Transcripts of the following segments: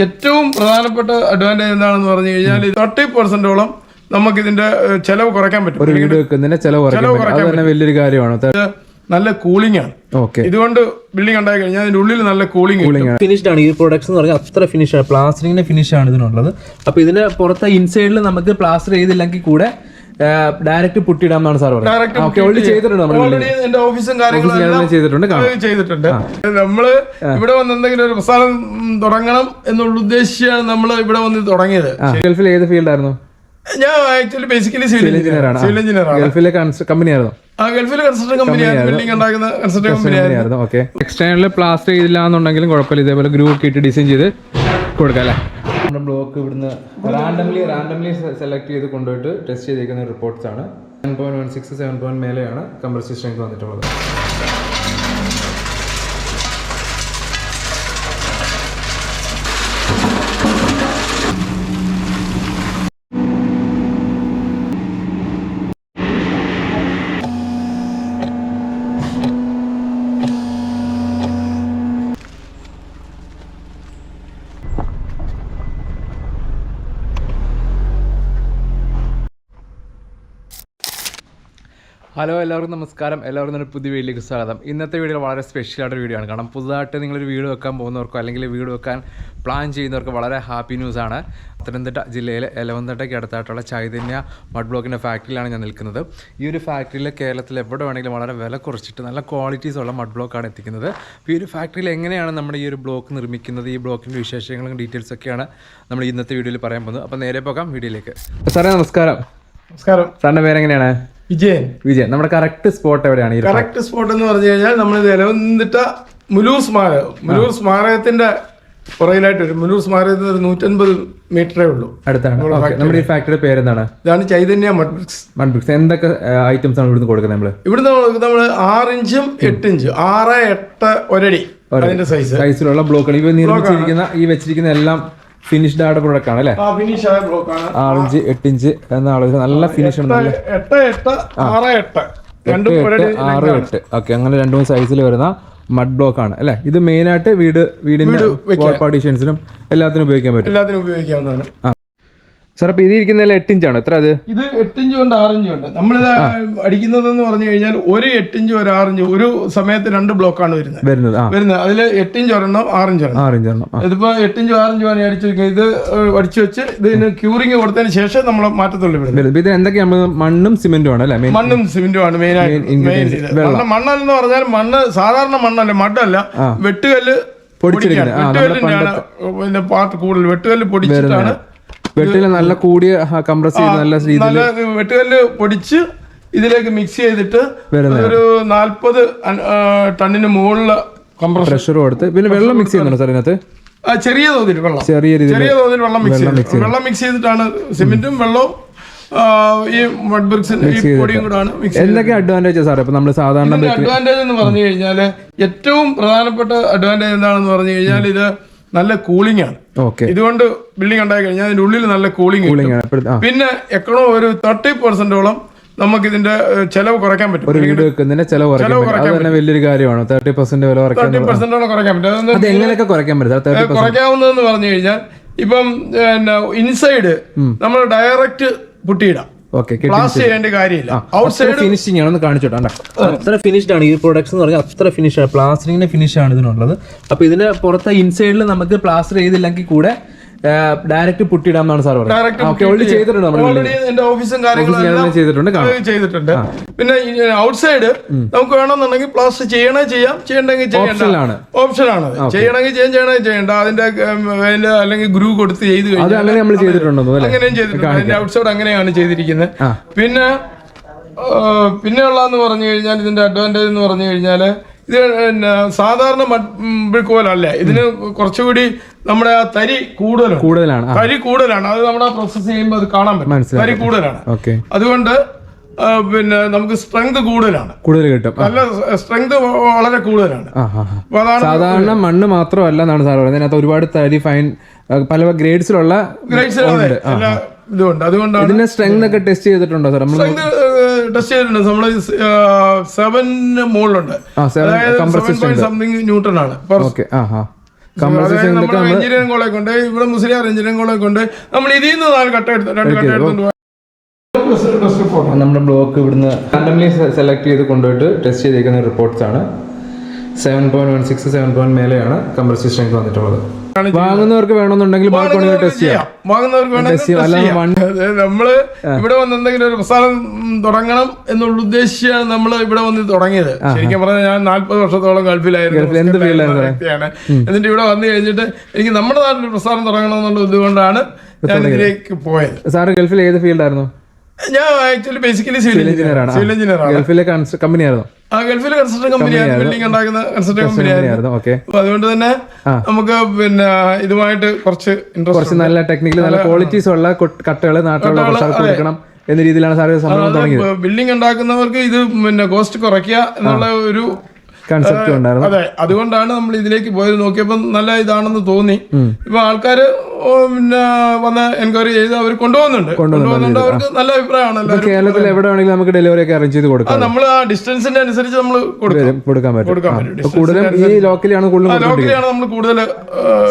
ഏറ്റവും പ്രധാനപ്പെട്ട അഡ്വാൻറ്റേജ് എന്താണെന്ന് പറഞ്ഞു കഴിഞ്ഞാൽ 30% നമുക്ക് ഇതിന്റെ ചെലവ് കുറയ്ക്കാൻ പറ്റും. ഒരു വീട് വെക്കുന്നതിന്റെ ചെലവ് കുറയ്ക്കാൻ തന്നെ വലിയൊരു കാര്യമാണ്. നല്ല കൂളിംഗ് ആണ്. ഇതുകൊണ്ട് ബിൽഡിംഗ് ഉണ്ടായി കഴിഞ്ഞാൽ അതിന്റെ ഉള്ളിൽ നല്ല കൂളിംഗ് ഫിനിഷ്ഡ് ആണ്. ഈ പ്രോഡക്ട്സ് എന്ന് പറഞ്ഞാൽ അത്ര ഫിനിഷ് ആണ്, പ്ലാസ്റ്ററിങ്ങിന്റെ ഫിനിഷ് ആണ് ഇതിനുള്ളത്. അപ്പൊ ഇതിന്റെ പുറത്തെ ഇൻസൈഡിൽ നമുക്ക് പ്ലാസ്റ്റർ ചെയ്തില്ലെങ്കിൽ കൂടെ ഡയറക്റ്റ് പുട്ടിയിടാമെന്നാണ് സാർ പറഞ്ഞത്. എന്റെ ഓഫീസും കാര്യങ്ങളും ചെയ്തിട്ടുണ്ട്. നമ്മള് ഇവിടെ വന്ന് എന്തെങ്കിലും ഒരു പ്രസ്ഥാനം തുടങ്ങണം എന്നുള്ള ഉദ്ദേശിച്ചാണ് നമ്മൾ ഇവിടെ വന്ന് തുടങ്ങിയത്. ഗൾഫിൽ ഏത് ഫീൽഡായിരുന്നു? ഞാൻ ആക്ച്വലി ബേസിക്കലി സിവിൽ എഞ്ചിനീയർ ആണ്. ഗൾഫിലെ കമ്പനി ആയിരുന്നു. ഗൾഫിൽ കൺസ്ട്രക്ഷൻ കമ്പനിയാണ്, ബിൽഡിംഗ് ഉണ്ടാക്കുന്ന കൺസ്ട്രക്ഷൻ കമ്പനിയായിരുന്നു. ഓക്കെ, എക്സ്റ്റേണൽ പ്ലാസ്റ്റർ ചെയ്തില്ല എന്നുണ്ടെങ്കിലും കുഴപ്പമില്ല, ഇതേപോലെ ഗ്രൂ ഒക്കെ ഇട്ട് ഡിസൈൻ ചെയ്ത് കൊടുക്കാം അല്ലേ. നമ്മുടെ ബ്ലോക്ക് ഇവിടുന്ന് റാൻഡംലി സെലക്ട് ചെയ്ത് കൊണ്ടുപോയിട്ട് ടെസ്റ്റ് ചെയ്തിരിക്കുന്ന റിപ്പോർട്ട്സ് ആണ്. 7.16 7 മേലെയാണ് കംപ്രസീവ് സ്ട്രെങ്ത് വന്നിട്ടുള്ളത്. ഹലോ, എല്ലാവർക്കും നമസ്കാരം. എല്ലാവർക്കും ഒരു പുതിയ വീഡിയോയിലേക്ക് സ്വാഗതം. ഇന്നത്തെ വീഡിയോ വളരെ സ്പെഷ്യലായിട്ടൊരു വീഡിയോ ആണ്. കാരണം പുതുതായിട്ട് നിങ്ങളൊരു വീട് വെക്കാൻ പോകുന്നവർക്കോ അല്ലെങ്കിൽ വീട് വെക്കാൻ പ്ലാൻ ചെയ്യുന്നവർക്ക് വളരെ ഹാപ്പി ന്യൂസാണ്. പത്തനംതിട്ട ജില്ലയിലെ എലവന്തട്ടയ്ക്ക് അടുത്തായിട്ടുള്ള ചൈതന്യ മഡ് ബ്ലോക്കിൻ്റെ ഫാക്ടറിയിലാണ് ഞാൻ നിൽക്കുന്നത്. ഈ ഒരു ഫാക്ടറിയിൽ കേരളത്തിൽ എവിടെ വേണമെങ്കിലും വളരെ വില കുറച്ചിട്ട് നല്ല ക്വാളിറ്റീസ് ഉള്ള മഡ് ബ്ലോക്കാണ് എത്തിക്കുന്നത്. അപ്പോൾ ഈ ഒരു ഫാക്ടറിയിൽ എങ്ങനെയാണ് നമ്മുടെ ഈ ഒരു ബ്ലോക്ക് നിർമ്മിക്കുന്നത്, ഈ ബ്ലോക്കിൻ്റെ വിശേഷങ്ങളും ഡീറ്റെയിൽസൊക്കെയാണ് നമ്മൾ ഇന്നത്തെ വീഡിയോയിൽ പറയാൻ പോകുന്നത്. അപ്പോൾ നേരെ പോകാം വീഡിയോയിലേക്ക്. സാറേ നമസ്കാരം. നമസ്കാരം. സാറിൻ്റെ പേരെങ്ങനെയാണ്? വിജയൻ. നമ്മുടെ കറക്റ്റ് സ്പോട്ട് എവിടെയാണ്? കറക്റ്റ് സ്പോട്ട് എന്ന് പറഞ്ഞു കഴിഞ്ഞാൽ നമ്മൾ എലവന്തിട്ട മുലൂർ സ്മാരകത്തിന്റെ പുറകിലായിട്ട് വരും. മുലൂർ സ്മാരകത്തിൽ ഒരു 150 മീറ്ററേ ഉള്ളൂ. അടുത്താണ് നമ്മുടെ ഈ ഫാക്ടറിയുടെ പേരെന്താണ്? ഇതാണ് ചൈതന്യ മഡ് ബ്രിക്സ്. എന്തൊക്കെ ഐറ്റംസ് ആണ് ഇവിടുന്ന് കൊടുക്കുന്നത്? ഇവിടുന്ന് നമ്മൾ 6 ഇഞ്ചും 8 ഇഞ്ച് 6, 8, 1 അടി അതിന്റെ സൈസിലുള്ള ബ്ലോക്കുകൾ ഇവ നിർമ്മിച്ചിരിക്കുന്ന ഈ വെച്ചിരിക്കുന്ന എല്ലാം ഫിനിഷ്ഡ് ആയ പ്രോഡക്റ്റ് ആണ് അല്ലേ? 6 ഇഞ്ച് 8 ഇഞ്ച് എന്ന അളവിൽ നല്ല ഫിനിഷ് ഉണ്ട്. 8, 6, 8 ഓക്കെ, അങ്ങനെ 2-3 സൈസിൽ വരുന്ന മഡ് ബ്ലോക്ക് ആണ് അല്ലെ. ഇത് മെയിൻ ആയിട്ട് വീടിന്റെ പാർട്ടീഷൻസിനും എല്ലാത്തിനും ഉപയോഗിക്കാൻ പറ്റും. എല്ലാത്തിനും ഉപയോഗിക്കാവുന്നതാണ്. സാർ അപ്പൊ ഇത് ഇരിക്കുന്നതിൽ 8 ഇഞ്ചാണ്. എത്ര അത്? ഇത് 8 ഇഞ്ച് കൊണ്ട് 6 ഇഞ്ച് ഉണ്ട്. നമ്മളിത് അടിക്കുന്നതെന്ന് പറഞ്ഞു കഴിഞ്ഞാൽ ഒരു 8 ഇഞ്ച് ഒരു 6 ഇഞ്ച് ഒരു സമയത്ത് 2 ബ്ലോക്കാണ് വരുന്നത്. അതിൽ 8 ഇഞ്ച് ഒരെണ്ണം 6 ഇഞ്ച് ഒരെണ്ണം. ഇതിപ്പോ 8 ഇഞ്ച് 6 ഇഞ്ച് ആണ് അടിച്ചിരിക്കുന്നത്. ഇത് അടിച്ചു വെച്ച് ഇതിന് ക്യൂറിംഗ് കൊടുത്തതിന് ശേഷം നമ്മൾ മാറ്റത്തുള്ളൂ. ഇത് എന്തൊക്കെയാണ്? മണ്ണും സിമെന്റും ആണ് അല്ലെ? മണ്ണും സിമെന്റും ആണ് മെയിൻ ആയിട്ട്. മണ്ണെന്ന് പറഞ്ഞാൽ മണ്ണ് സാധാരണ മണ്ണല്ല, മഡല്ല, വെട്ടുകല്ല് പൊടിച്ചിരിക്കുന്നത്. പാർട്ട് കൂടുതൽ വെട്ടുകല്ല് പൊടിച്ചിട്ടാണ്. വെട്ടില് നല്ല കൂടിയ കംപ്രസ് ചെയ്ത് നല്ല രീതിയിൽ വെട്ടുകല്ല് പൊടിച്ച് ഇതിലേക്ക് മിക്സ് ചെയ്തിട്ട് ഒരു 40 ടണ്ണിന് മുകളിൽ പ്രഷർ കൊടുത്ത് പിന്നെ വെള്ളം മിക്സ് ചെയ്യുന്നുണ്ട് സാർ ഇതിനകത്ത്? ചെറിയ തോതിൽ വെള്ളം മിക്സ് ചെയ്തിട്ടാണ് സിമെന്റും വെള്ളവും ഈ മഡ് ബ്രിക്സിന്റെ പൊടിയും കൂടാണ്. എന്തൊക്കെ അഡ്വാൻറ്റേജ് സാർ ഇപ്പൊ നമ്മൾ സാധാരണ അഡ്വാൻറ്റേജ് എന്ന് പറഞ്ഞു കഴിഞ്ഞാൽ ഏറ്റവും പ്രധാനപ്പെട്ട അഡ്വാൻറ്റേജ് എന്താണെന്ന് പറഞ്ഞു കഴിഞ്ഞാൽ ഇത് നല്ല കൂളിംഗ് ആണ്. ഇതുകൊണ്ട് ബിൽഡിംഗ് ഉണ്ടായി കഴിഞ്ഞാൽ അതിന്റെ ഉള്ളിൽ നല്ല കൂളിംഗ്. പിന്നെ ഒരു 30% നമുക്ക് ഇതിന്റെ ചെലവ് കുറയ്ക്കാൻ പറ്റും. ഒരു വീട് വെക്കുന്നതിന്റെ ചെലവ് കുറയ്ക്കാൻ വലിയൊരു കാര്യമാണ്. 30% വില കുറയ്ക്കാൻ പറ്റും. എങ്ങനെയൊക്കെ കുറയ്ക്കാൻ പറ്റും? കുറയ്ക്കാവുന്നതെന്ന് പറഞ്ഞു കഴിഞ്ഞാൽ ഇപ്പം ഇൻസൈഡ് നമ്മൾ ഡയറക്റ്റ് പുട്ടിയിടാം. ഫിനിഷിംഗ് ആണെന്ന് കാണിച്ചോട്ടെ. അത്ര ഫിനിഷ്ഡ് ആണ് ഈ പ്രോഡക്ട്സ് എന്ന് പറഞ്ഞാൽ അത്ര ഫിനിഷ് ആണ്. പ്ലാസ്റ്ററിങ്ങിന്റെ ഫിനിഷ് ആണ് ഇതിനുള്ളത്. അപ്പൊ ഇതിന് പുറത്തെ ഇൻസൈഡിൽ നമുക്ക് പ്ലാസ്റ്റർ ചെയ്തില്ലെങ്കിൽ കൂടെ ഡയറക്റ്റ് പുട്ടിയിടാമെന്നാണ് സാർ പറഞ്ഞത്. എന്റെ ഓഫീസും കാര്യങ്ങളും ചെയ്തിട്ടുണ്ട്. പിന്നെ ഔട്ട്സൈഡ് നമുക്ക് വേണമെന്നുണ്ടെങ്കിൽ പ്ലാസ്റ്റർ ചെയ്യണേ ചെയ്യാം, ചെയ്യണ്ടെങ്കിൽ ചെയ്യണ്ട, ഓപ്ഷനാണ്. ചെയ്യണമെങ്കിൽ ചെയ്യണ്ട. അതിന്റെ അല്ലെങ്കിൽ ഗ്രൂ കൊടുത്ത് ചെയ്ത് കഴിഞ്ഞാൽ അങ്ങനെയും ചെയ്തിട്ടുണ്ട്. അതിന്റെ ഔട്ട്സൈഡ് അങ്ങനെയാണ് ചെയ്തിരിക്കുന്നത്. പിന്നെയുള്ളതെന്ന് പറഞ്ഞു കഴിഞ്ഞാൽ ഇതിന്റെ അഡ്വാൻറ്റേജ് എന്ന് പറഞ്ഞു കഴിഞ്ഞാൽ ഇത് സാധാരണ ബ്രിക്ക് പോലല്ല. ഇതിന് കുറച്ചുകൂടി നമ്മുടെ ആ തരി കൂടുതലാണ്. അത് നമ്മുടെ പ്രോസസ് ചെയ്യുമ്പോൾ അത് കാണാൻ പറ്റും. തരി കൂടുതലാണ്. അതുകൊണ്ട് പിന്നെ നമുക്ക് സ്ട്രെങ്ത് കൂടുതൽ കിട്ടും. നല്ല സ്ട്രെങ്ത് വളരെ കൂടുതലാണ്. സാധാരണ മണ്ണ് മാത്രമല്ല എന്നാണ് സാർ പറയുന്നത്. അതിനകത്ത് ഒരുപാട് തരി ഫൈൻ പല ഗ്രേഡ്സിലുള്ള ഇതുണ്ട്. അതുകൊണ്ടാണ് ഇതിന്റെ സ്ട്രെങ്ത് ഒക്കെ ടെസ്റ്റ് ചെയ്തിട്ടുണ്ടോ സാർ? ടെസ്റ്റ് ചെയ്തിട്ടുണ്ട്. നമ്മള് 7 മുകളിലുണ്ട്. സംതിങ് ന്യൂട്ടൺ ആണ്. എഞ്ചിനീയറിംഗ് കോളേജ് കൊണ്ട് ഇവിടെ മുസ്ലിം എഞ്ചിനീയറിംഗ് കോളേജ് കൊണ്ട് നമ്മൾ ഇതിൽ നിന്ന് 4 കട്ട എടുത്ത് 2 കട്ട എടുത്തുകൊണ്ട് നമ്മുടെ ബ്ലോക്ക് ഇവിടുന്ന് റാൻഡംലി സെലക്ട് ചെയ്ത് കൊണ്ടുപോയിട്ട് ടെസ്റ്റ് ചെയ്തിരിക്കുന്ന റിപ്പോർട്ട്സ് ആണ്. 7.16 7 മേലെയാണ് കംപ്രസീവ് സ്ട്രെങ്ത് വന്നിട്ടുള്ളത്. വാങ്ങുന്നവർക്ക് വേണമെന്നുണ്ടെങ്കിൽ ബാൽക്കണിയിൽ ടെസ്റ്റ് ചെയ്യാം. നമ്മള് ഇവിടെ വന്ന് എന്തെങ്കിലും ഒരു പ്രസ്ഥാനം തുടങ്ങണം എന്നുള്ള ഉദ്ദേശിച്ചാണ് നമ്മൾ ഇവിടെ വന്ന് തുടങ്ങിയത്. ശരിക്കും പറഞ്ഞാൽ ഞാൻ 40 വർഷത്തോളം ഗൾഫിലായിരുന്നു വ്യക്തിയാണ്. എന്നിട്ട് ഇവിടെ വന്നു കഴിഞ്ഞിട്ട് എനിക്ക് നമ്മുടെ നാട്ടിൽ പ്രസ്ഥാനം തുടങ്ങണം എന്നുള്ള ഇതുകൊണ്ടാണ് ഞാൻ ഇതിലേക്ക് പോയത്. സാറ് ഗൾഫിൽ ഏത് ഫീൽഡായിരുന്നു? ഞാൻ ആക്ച്വലി ബേസിക്കലി സിവിൽ എഞ്ചിനീയർ ആണ്. ഗൾഫിലെ കമ്പനിയായിരുന്നു. ഗൾഫിലെ കൺസ്ട്രക്ഷൻ കമ്പനിയാണ്, ബിൽഡിംഗ് ഉണ്ടാക്കുന്ന കൺസ്ട്രക്ഷൻ കമ്പനിയായിരുന്നു. അതുകൊണ്ട് തന്നെ നമുക്ക് പിന്നെ ഇതുമായിട്ട് കുറച്ച് നല്ല ടെക്നിക്കലി നല്ല ക്വാളിറ്റീസ് ഉള്ള കട്ടകൾ നാട്ടിലുള്ള കൊടുക്കണം എന്ന രീതിയിലാണ് സാർ സംഭവം തുടങ്ങിയത്. ബിൽഡിംഗ് ഉണ്ടാക്കുന്നവർക്ക് ഇത് പിന്നെ കോസ്റ്റ് കുറയ്ക്കുക എന്നുള്ള ഒരു കൺസെപ്റ്റ് ഉണ്ടായിരുന്നു. അതെ, അതുകൊണ്ടാണ് നമ്മൾ ഇതിലേക്ക് പോയത്. നോക്കിയപ്പോൾ നല്ല ഇതാണെന്ന് തോന്നി. ഇപ്പൊ ആൾക്കാര് പിന്നെ വന്ന് എൻക്വയറി ചെയ്ത് അവർ കൊണ്ടുപോകുന്നുണ്ട്. അവർക്ക് നല്ല അഭിപ്രായമാണ്. കേരളത്തിൽ എവിടെ വേണമെങ്കിലും നമുക്ക് ഡെലിവറി ഒക്കെ അറേഞ്ച് ചെയ്ത് കൊടുക്കാം. നമ്മൾ ആ ഡിസ്റ്റൻസിന്റെ അനുസരിച്ച് നമ്മൾ കൊടുക്കാൻ പറ്റും. കൂടുതലും ഈ ലോക്കലാണ് നമ്മൾ കൂടുതൽ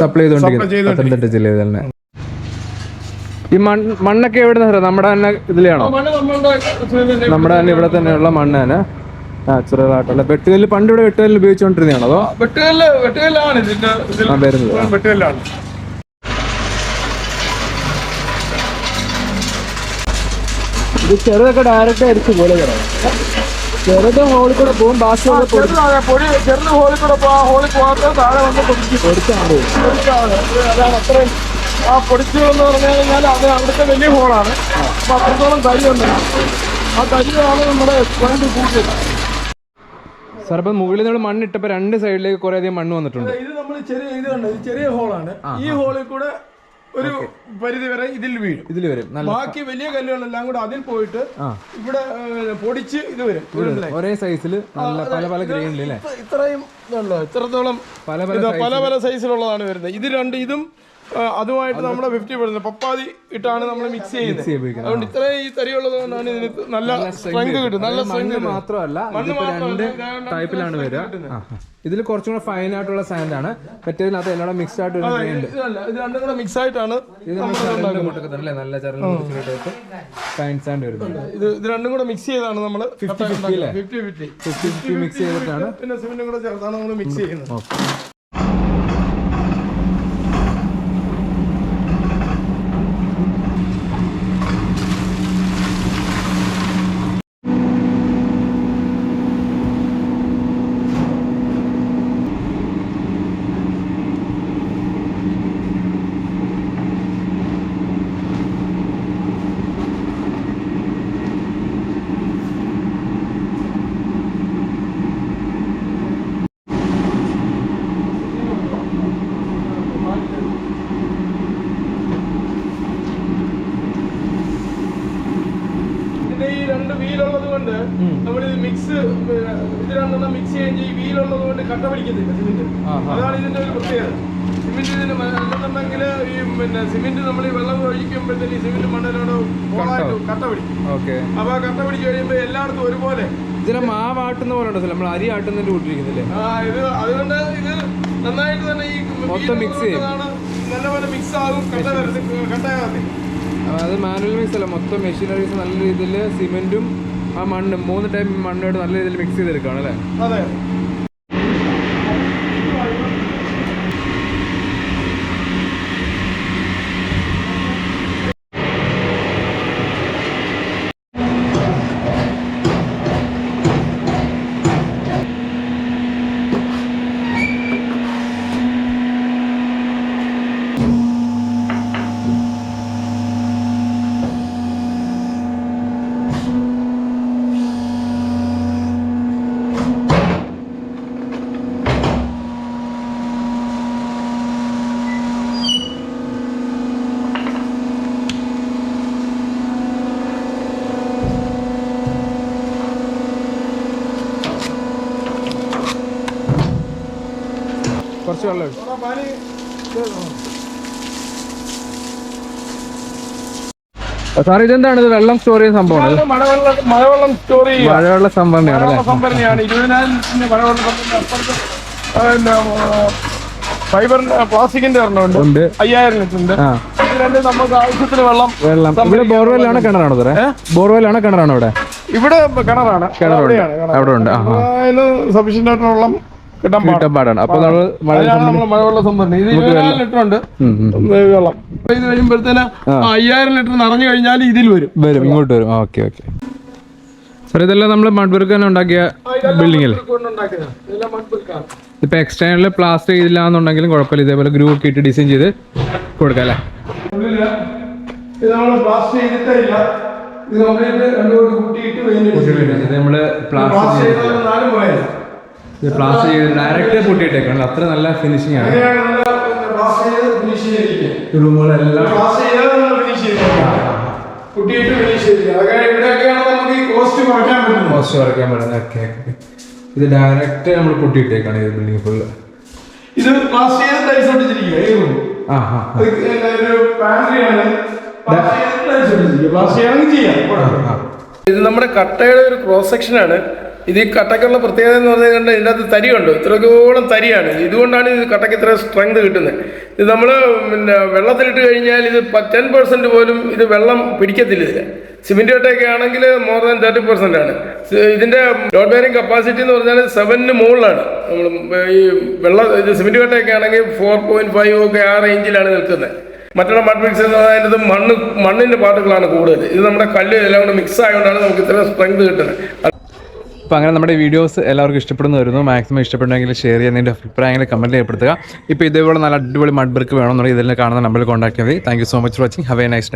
സപ്ലൈ ചെയ്തുകൊണ്ടിരിക്കുന്നത് പത്തനംതിട്ട ജില്ലയിൽ തന്നെ. ഈ മണ്ണൊക്കെ എവിടെ നിന്ന് നമ്മുടെ തന്നെ ഇതിലാണോ? നമ്മുടെ തന്നെ ഇവിടെ തന്നെയുള്ള മണ്ണ് തന്നെ നാച്ചുറൽ ആയിട്ടുള്ള വെട്ടുകല്ല്. പണ്ട് ഇവിടെ വെട്ടുകല്ല് ഉപയോഗിച്ചുകൊണ്ടിരുന്നതാണോ അതോ? വെട്ടുകല്ലാണ് വരുന്നത്. വെട്ടുകല്ലാണ്. ഇത് ചെറുതൊക്കെ ഡയറക്റ്റ് അരിച്ചു പോലെ ചെറുത് ഹോളിൽ കൂടെ പോകും. ബാക്കി ചെറുത് ഹോളിൽ കൂടെ ഹോളിൽ പോകാത്ത താഴെ വന്ന് പൊടിച്ചാണ്. അതാണ് അത്രയും ആ പൊടിച്ചു എന്ന് പറഞ്ഞു കഴിഞ്ഞാൽ അത് അവിടുത്തെ വലിയ ഹോളാണ്. അപ്പൊ അത്രത്തോളം തരിയുണ്ട്. ആ തരിയാണ് നമ്മുടെ സ്ട്രെങ്ത് കൂട്ടിയത്. സാർ ഇപ്പൊ മുകളിൽ നമ്മൾ മണ്ണിട്ടപ്പോ 2 സൈഡിലേക്ക് കുറെ അധികം മണ്ണ് വന്നിട്ടുണ്ട്. ഇത് നമ്മൾ ചെറിയ ഹോളാണ്. ഈ ഹോളിൽ കൂടെ ഒരു പരിധി വരെ ഇതിൽ വരും. ബാക്കി വലിയ കല്ലുകളെല്ലാം കൂടെ അതിൽ പോയിട്ട് ഇവിടെ പൊടിച്ച് ഇത് വരും. ഒരേ സൈസിൽ പല ഗ്രേഡിൽ ഇത്രയും ഇത്രത്തോളം പല സൈസിലുള്ളതാണ് വരുന്നത്. ഇതും അതുമായിട്ട് നമ്മുടെ 50% പപ്പാതി ഇട്ടാണ് നമ്മൾ മിക്സ് ചെയ്യുന്നത്. അതുകൊണ്ട് ഇത്രയും ഈ തരിയുള്ളത് കൊണ്ടാണ് ഇതിന് നല്ല സ്ട്രെങ്ത് കിട്ടും. നല്ല സ്ട്രെങ്ത് മാത്രമല്ല ടൈപ്പിലാണ് വരിക. ഇതിൽ കുറച്ചും കൂടെ ഫൈൻ ആയിട്ടുള്ള സാൻഡ് ആണ്. മറ്റേതിനകത്ത് എല്ലാം മിക്സ് ആയിട്ട് ഇത് രണ്ടും കൂടെ മിക്സ് ആയിട്ടാണ് നല്ല ഫൈൻ സാൻഡ് വരുന്നത്. ഇത് രണ്ടും കൂടെ മിക്സ് ചെയ്താണ് നമ്മൾ 50-50 മിക്സ് ചെയ്തിട്ടാണ് പിന്നെ സിമെന്റും കൂടെ ചേർത്താണ് നമ്മൾ മിക്സ് ചെയ്യുന്നത്. വീലുള്ളത് കൊണ്ട് നമ്മളിത് ഇത് രണ്ടെണ്ണം മിക്സ് ചെയ്യുന്ന ഈ വീലുള്ളത് കൊണ്ട് കട്ട പിടിക്കത്തില്ല സിമെന്റ്. അതാണ് ഇതിന്റെ ഒരു പ്രത്യേകത. സിമെന്റ് ഇതിന് അല്ലെന്നുണ്ടെങ്കിൽ ഈ പിന്നെ സിമെന്റ് നമ്മൾ ഈ വെള്ളം ഒഴിക്കുമ്പോഴത്തേന് ഈ സിമെന്റ് മണ്ണിനോട് കട്ട പിടിക്കും. അപ്പൊ ആ കട്ട പിടിച്ച് കഴിയുമ്പോൾ എല്ലായിടത്തും ഒരുപോലെ ഇതിനെ മാവാട്ടുന്ന പോലെ ഉണ്ടോ? നമ്മൾ അരി ആട്ടുന്നതിന്റെ കൂട്ടിരിക്കുന്നില്ലേ? ഇത് അതുകൊണ്ട് ഇത് നന്നായിട്ട് തന്നെ ഈ മൊത്തം മിക്സ് ചെയ്യും. നല്ലപോലെ മിക്സ് ആകും. കട്ടയാകത്തില്ല. അത് മാനുവൽ മിക്സ് അല്ല, മൊത്തം മെഷീനറീസ് നല്ല രീതിയിൽ സിമെന്റും ആ മണ്ണും 3 ടൈപ്പ് മണ്ണോട് നല്ല രീതിയിൽ മിക്സ് ചെയ്തെടുക്കുകയാണ് അല്ലേ? അതെ. കുറച്ച് വെള്ളം സാർ ഇതെന്താണ്? ഇത് വെള്ളം സ്റ്റോർ ചെയ്യുന്ന സംഭവമാണ്. മഴവെള്ളം സ്റ്റോർ ചെയ്യുക. മഴവെള്ള സംഭരണിയാണ്. 20,000 മഴവെള്ള ഫൈബറിന്റെ പ്ലാസ്റ്റിക്കിന്റെ ഒരെണ്ണമുണ്ട് ഉണ്ട് 5000 ലിറ്ററിന്റെ. ഇത് രണ്ട് നമുക്ക് ആവശ്യത്തിന് വെള്ളം. ഇവിടെ ബോർവെല്ലാണ് കിണറാണോ സാറേ? ബോർവെല്ലാണ് കിണറാണോ ഇവിടെ? ഇവിടെ കിണറാണ്. അവിടെ ഉണ്ട്. അതിന് സഫീഷ്യന്റ് ആയിട്ടുള്ള വെള്ളം കിട്ടാൻ പാടാണ്. അപ്പൊ നമ്മള് മഴവെള്ള സംഭരണി. ഇത് 20,000 ലിറ്റർ ഉണ്ട് വെള്ളം. അപ്പൊ ഇത് കഴിയുമ്പോഴത്തേന് 5000 ലിറ്റർ നിറഞ്ഞു കഴിഞ്ഞാൽ ഇതിൽ വരും ഇങ്ങോട്ട് വരും. ഓക്കെ ഓക്കെ സാർ, ഇതെല്ലാം നമ്മൾ മഡ് ബ്രിക്ക് തന്നെ ഉണ്ടാക്കിയ ബിൽഡിംഗ് അല്ലേ? ഇപ്പൊ എക്സ്റ്റേണല് പ്ലാസ്റ്റർ ചെയ്തില്ല എന്നുണ്ടെങ്കിലും കുഴപ്പമില്ല, ഇതേപോലെ ഗ്രൂ ഒക്കെ ഇട്ട് ഡിസൈൻ ചെയ്ത് കൊടുക്കാം അല്ലേ? ഇത് നമ്മള് പ്ലാസ്റ്റർ ചെയ്തിട്ടേ ഇല്ല. ഇത് നമ്മള് പ്ലാസ്റ്റർ ചെയ്ത് ഡയറക്റ്റ് പൊട്ടിയിട്ടേക്കാണ്. അത്ര നല്ല ഫിനിഷിംഗ് ആണ്. റൂമുകളെല്ലാം കോസ്റ്റ് കുറയ്ക്കാൻ പറ്റുന്നത്. Okay okay. ഇത് ഡയറക്റ്റ് നമ്മൾ പൊട്ടിയിട്ടേക്കാണ് ഈ ബിൽഡിംഗ് ഫുള്ള്. ഇത് പ്ലാസ്റ്റർ ചെയ്ത് ടൈൽസ് ഒട്ടിച്ചിരിക്കുക. ഇത് നമ്മുടെ കട്ടയുടെ ഒരു ക്രോസ് സെക്ഷനാണ്. ഇത് ഈ കട്ടക്കുള്ള പ്രത്യേകത എന്ന് പറഞ്ഞാൽ ഇതിൻ്റെ അകത്ത് തരിയുണ്ട്, ഇത്രയോളം തരിയാണ്. ഇതുകൊണ്ടാണ് ഇത് കട്ടയ്ക്ക് ഇത്ര സ്ട്രെങ്ത് കിട്ടുന്നത്. ഇത് നമ്മൾ പിന്നെ വെള്ളത്തിലിട്ട് കഴിഞ്ഞാൽ ഇത് 10% പോലും ഇത് വെള്ളം പിടിക്കത്തില്ല. ഇതിന് സിമെന്റ് കട്ടയൊക്കെ ആണെങ്കിൽ മോർ ദാൻ 30% ആണ്. ഇതിന്റെ ലോഡ് ബെയറിംഗ് കപ്പാസിറ്റി എന്ന് പറഞ്ഞാൽ 7 മുകളിലാണ്. നമ്മൾ ഈ ഇത് സിമെന്റ് കട്ടയൊക്കെ ആണെങ്കിൽ 4.5 ഒക്കെ ആ റേഞ്ചിലാണ് നിൽക്കുന്നത്. മറ്റുള്ള മഡ് ബ്രിക്സ് എന്ന് പറയുന്നത് മണ്ണിന്റെ പാർട്ടുകളാണ് കൂടുതൽ. ഇത് നമ്മുടെ കല്ല് എല്ലാം കൂടെ മിക്സ് ആയതുകൊണ്ടാണ് നമുക്ക് ഇത്ര സ്ട്രെങ്ത് കിട്ടുന്നത്. അപ്പോൾ അങ്ങനെ നമ്മുടെ വീഡിയോസ് എല്ലാവർക്കും ഇഷ്ടപ്പെടുന്നു വരുന്നു. മാക്സിമം ഇഷ്ടപ്പെടുന്നെങ്കിൽ ഷെയർ ചെയ്യുക, നിങ്ങളുടെ അഭിപ്രായങ്ങൾ കമൻറ്റ് ചെയ്യപ്പെടുത്തുക. ഇപ്പോൾ ഇതേപോലെ നല്ല അടിപൊളി മഡ് ബ്രിക്ക് വേണമെന്നുണ്ടെങ്കിൽ ഇതിൽ കാണുന്ന നമ്പറിൽ കോൺടാക്ട് ചെയ്താൽ മതി. Thank you so much for watching. Have A nice day.